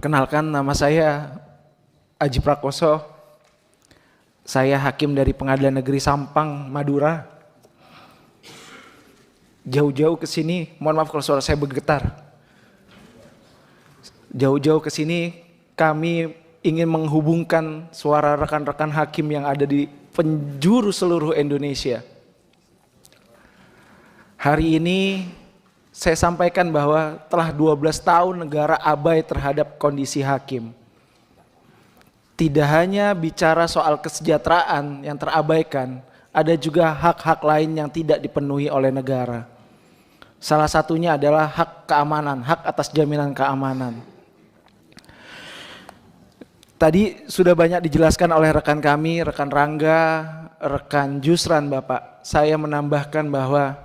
Perkenalkan, nama saya Aji Prakoso. Saya hakim dari Pengadilan Negeri Sampang, Madura. Jauh-jauh ke sini, mohon maaf kalau suara saya bergetar. Jauh-jauh ke sini kami ingin menghubungkan suara rekan-rekan hakim yang ada di penjuru seluruh Indonesia. Hari ini saya sampaikan bahwa telah 12 tahun negara abai terhadap kondisi hakim. Tidak hanya bicara soal kesejahteraan yang terabaikan, ada juga hak-hak lain yang tidak dipenuhi oleh negara. Salah satunya adalah hak keamanan, hak atas jaminan keamanan. Tadi sudah banyak dijelaskan oleh rekan kami, rekan Rangga, rekan Jusran Bapak. Saya menambahkan bahwa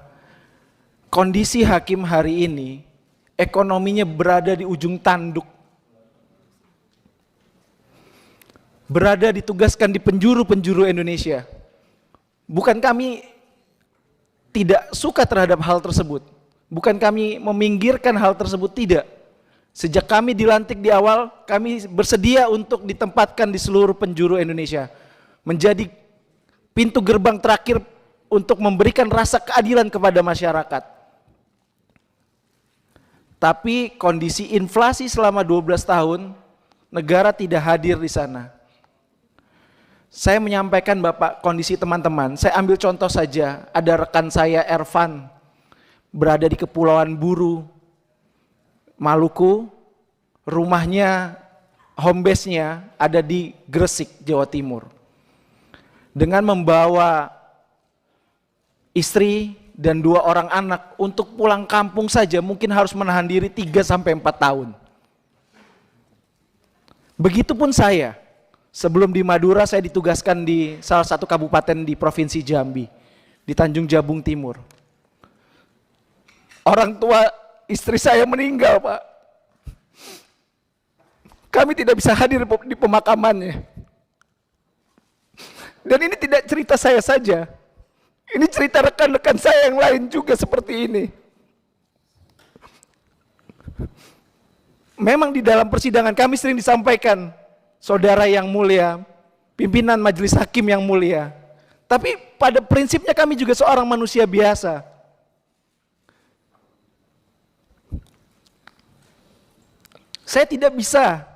kondisi hakim hari ini, ekonominya berada di ujung tanduk. Berada ditugaskan di penjuru-penjuru Indonesia. Bukan kami tidak suka terhadap hal tersebut. Bukan kami meminggirkan hal tersebut, tidak. Sejak kami dilantik di awal, kami bersedia untuk ditempatkan di seluruh penjuru Indonesia. Menjadi pintu gerbang terakhir untuk memberikan rasa keadilan kepada masyarakat. Tapi kondisi inflasi selama 12 tahun, negara tidak hadir di sana. Saya menyampaikan Bapak kondisi teman-teman, saya ambil contoh saja, ada rekan saya Ervan, berada di Kepulauan Buru, Maluku, rumahnya, home base-nya ada di Gresik, Jawa Timur. Dengan membawa istri dan 2 orang anak untuk pulang kampung saja mungkin harus menahan diri 3-4 tahun. Begitupun saya. Sebelum di Madura saya ditugaskan di salah satu kabupaten di Provinsi Jambi, di Tanjung Jabung Timur. Orang tua istri saya meninggal, Pak. Kami tidak bisa hadir di pemakamannya. Dan ini tidak cerita saya saja. Ini cerita rekan-rekan saya yang lain juga seperti ini. Memang di dalam persidangan kami sering disampaikan, saudara yang mulia, pimpinan majelis hakim yang mulia. Tapi pada prinsipnya kami juga seorang manusia biasa.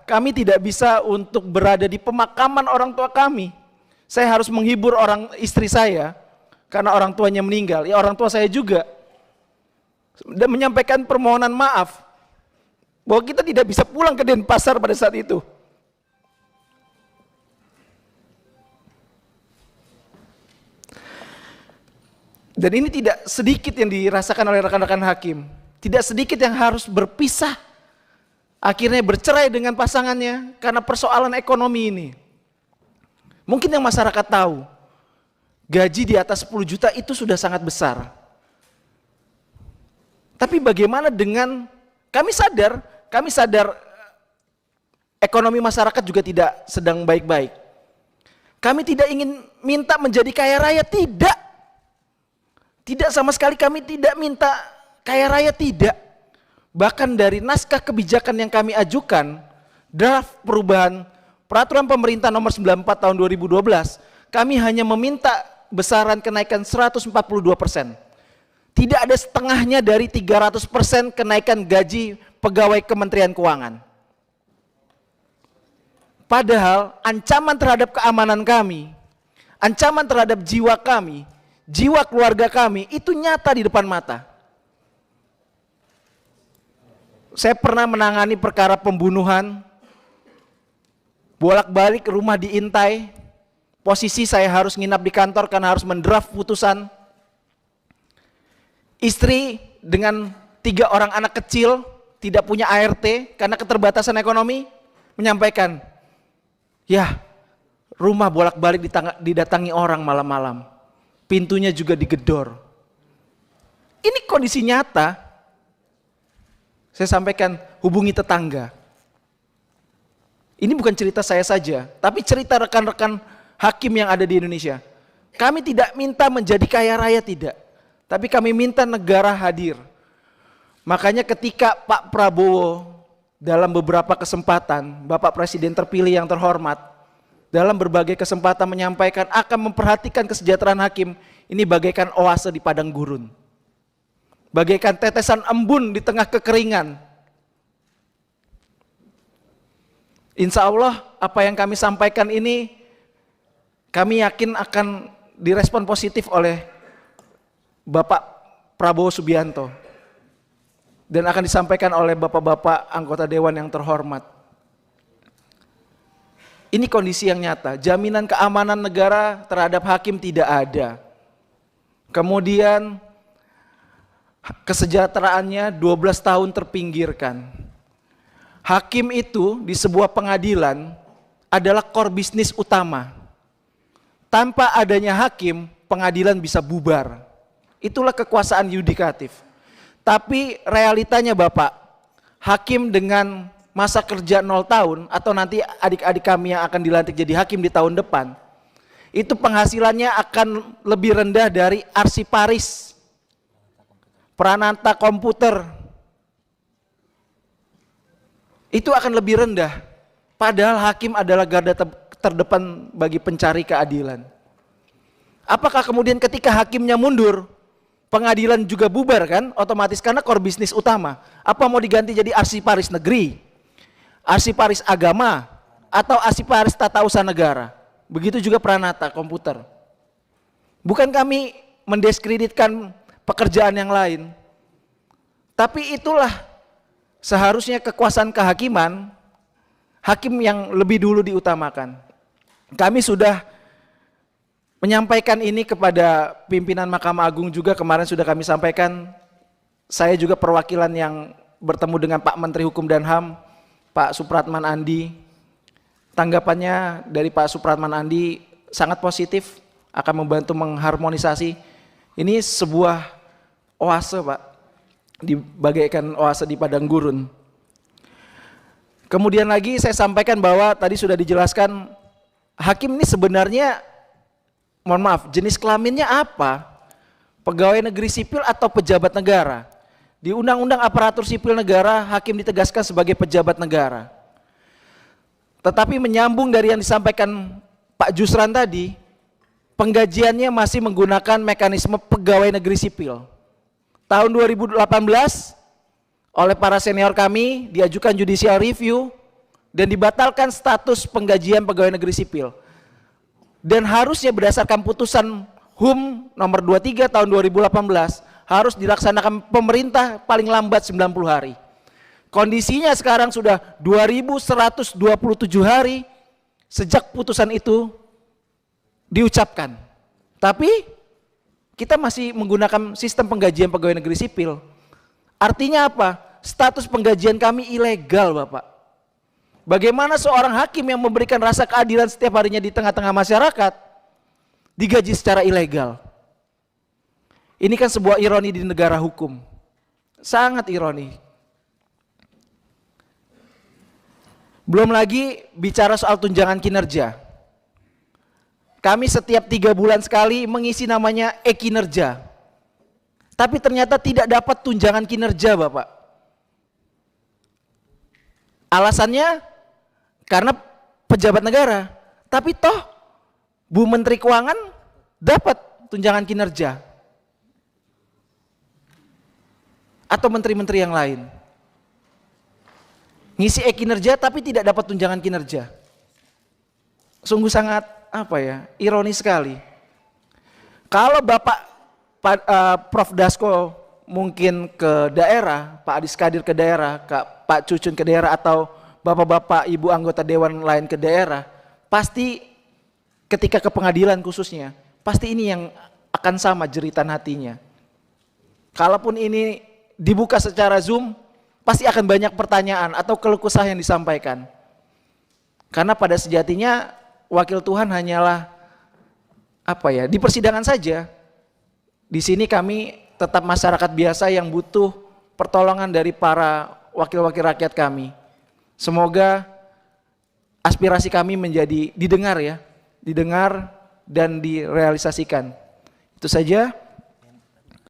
Kami tidak bisa untuk berada di pemakaman orang tua kami. Saya harus menghibur istri saya, karena orang tuanya meninggal. Ya orang tua saya juga. Dan menyampaikan permohonan maaf, bahwa kita tidak bisa pulang ke Denpasar pada saat itu. Dan ini tidak sedikit yang dirasakan oleh rekan-rekan hakim. Tidak sedikit yang harus berpisah. Akhirnya bercerai dengan pasangannya karena persoalan ekonomi ini. Mungkin yang masyarakat tahu, gaji di atas 10 juta itu sudah sangat besar. Tapi bagaimana dengan, kami sadar ekonomi masyarakat juga tidak sedang baik-baik. Kami tidak ingin minta menjadi kaya raya, tidak. Tidak sama sekali kami tidak minta kaya raya, tidak. Bahkan dari naskah kebijakan yang kami ajukan, draft perubahan peraturan pemerintah nomor 94 tahun 2012, kami hanya meminta besaran kenaikan 142%. Tidak ada setengahnya dari 300% kenaikan gaji pegawai Kementerian Keuangan. Padahal ancaman terhadap keamanan kami, ancaman terhadap jiwa kami, jiwa keluarga kami itu nyata di depan mata. Saya pernah menangani perkara pembunuhan, bolak-balik rumah diintai, posisi saya harus nginap di kantor karena harus mendraft putusan. Istri dengan 3 orang anak kecil, tidak punya ART karena keterbatasan ekonomi, menyampaikan, ya rumah bolak-balik didatangi orang malam-malam, pintunya juga digedor. Ini kondisi nyata. Saya sampaikan, hubungi tetangga. Ini bukan cerita saya saja, tapi cerita rekan-rekan hakim yang ada di Indonesia. Kami tidak minta menjadi kaya raya, tidak. Tapi kami minta negara hadir. Makanya ketika Pak Prabowo dalam beberapa kesempatan, Bapak Presiden terpilih yang terhormat, dalam berbagai kesempatan menyampaikan akan memperhatikan kesejahteraan hakim, ini bagaikan oase di padang gurun. Bagaikan tetesan embun di tengah kekeringan. Insya Allah apa yang kami sampaikan ini, kami yakin akan direspon positif oleh Bapak Prabowo Subianto. Dan akan disampaikan oleh bapak-bapak anggota dewan yang terhormat. Ini kondisi yang nyata, jaminan keamanan negara terhadap hakim tidak ada. Kemudian kesejahteraannya 12 tahun terpinggirkan. Hakim itu di sebuah pengadilan adalah core bisnis utama. Tanpa adanya hakim, pengadilan bisa bubar. Itulah kekuasaan yudikatif. Tapi realitanya Bapak, hakim dengan masa kerja 0 tahun atau nanti adik-adik kami yang akan dilantik jadi hakim di tahun depan, itu penghasilannya akan lebih rendah dari arsiparis, peranata komputer. Itu akan lebih rendah. Padahal hakim adalah garda terdepan bagi pencari keadilan. Apakah kemudian ketika hakimnya mundur, pengadilan juga bubar kan? Otomatis karena core bisnis utama. Apa mau diganti jadi arsiparis negeri, arsiparis agama, atau arsiparis tata usaha negara? Begitu juga peranata komputer. Bukan kami mendiskreditkan pekerjaan yang lain, tapi itulah seharusnya kekuasaan kehakiman, hakim yang lebih dulu diutamakan. Kami sudah menyampaikan ini kepada pimpinan Mahkamah Agung juga, kemarin sudah kami sampaikan. Saya juga perwakilan yang bertemu dengan Pak Menteri Hukum dan HAM, Pak Supratman Andi. Tanggapannya dari Pak Supratman Andi sangat positif, akan membantu mengharmonisasi. Ini sebuah oase Pak, bagaikan oase di padang gurun. Kemudian lagi saya sampaikan bahwa tadi sudah dijelaskan, hakim ini sebenarnya, mohon maaf, jenis kelaminnya apa? Pegawai negeri sipil atau pejabat negara? Di Undang-Undang Aparatur Sipil Negara, hakim ditegaskan sebagai pejabat negara. Tetapi menyambung dari yang disampaikan Pak Jusran tadi, penggajiannya masih menggunakan mekanisme pegawai negeri sipil. Tahun 2018, oleh para senior kami, diajukan judicial review, dan dibatalkan status penggajian pegawai negeri sipil. Dan harusnya berdasarkan putusan HUM nomor 23 tahun 2018 harus dilaksanakan pemerintah paling lambat 90 hari. Kondisinya sekarang sudah 2127 hari sejak putusan itu diucapkan. Tapi kita masih menggunakan sistem penggajian pegawai negeri sipil. Artinya apa? Status penggajian kami ilegal Bapak. Bagaimana seorang hakim yang memberikan rasa keadilan setiap harinya di tengah-tengah masyarakat digaji secara ilegal? Ini kan sebuah ironi di negara hukum. Sangat ironi. Belum lagi bicara soal tunjangan kinerja. Kami setiap 3 bulan sekali mengisi namanya e-kinerja. Tapi ternyata tidak dapat tunjangan kinerja Bapak. Alasannya karena pejabat negara. Tapi toh Bu Menteri Keuangan dapat tunjangan kinerja. Atau menteri-menteri yang lain. Ngisi e-kinerja tapi tidak dapat tunjangan kinerja. Sungguh sangat ironis sekali. Kalau Bapak Prof Dasko mungkin ke daerah, Pak Adis Kadir ke daerah, Pak Cucun ke daerah, atau bapak-bapak ibu anggota dewan lain ke daerah, pasti ketika ke pengadilan khususnya, pasti ini yang akan sama jeritan hatinya. Kalaupun ini dibuka secara Zoom, pasti akan banyak pertanyaan atau keluh kesah yang disampaikan. Karena pada sejatinya wakil Tuhan hanyalah di persidangan saja. Di sini kami tetap masyarakat biasa yang butuh pertolongan dari para wakil-wakil rakyat kami. Semoga aspirasi kami menjadi didengar dan direalisasikan. Itu saja.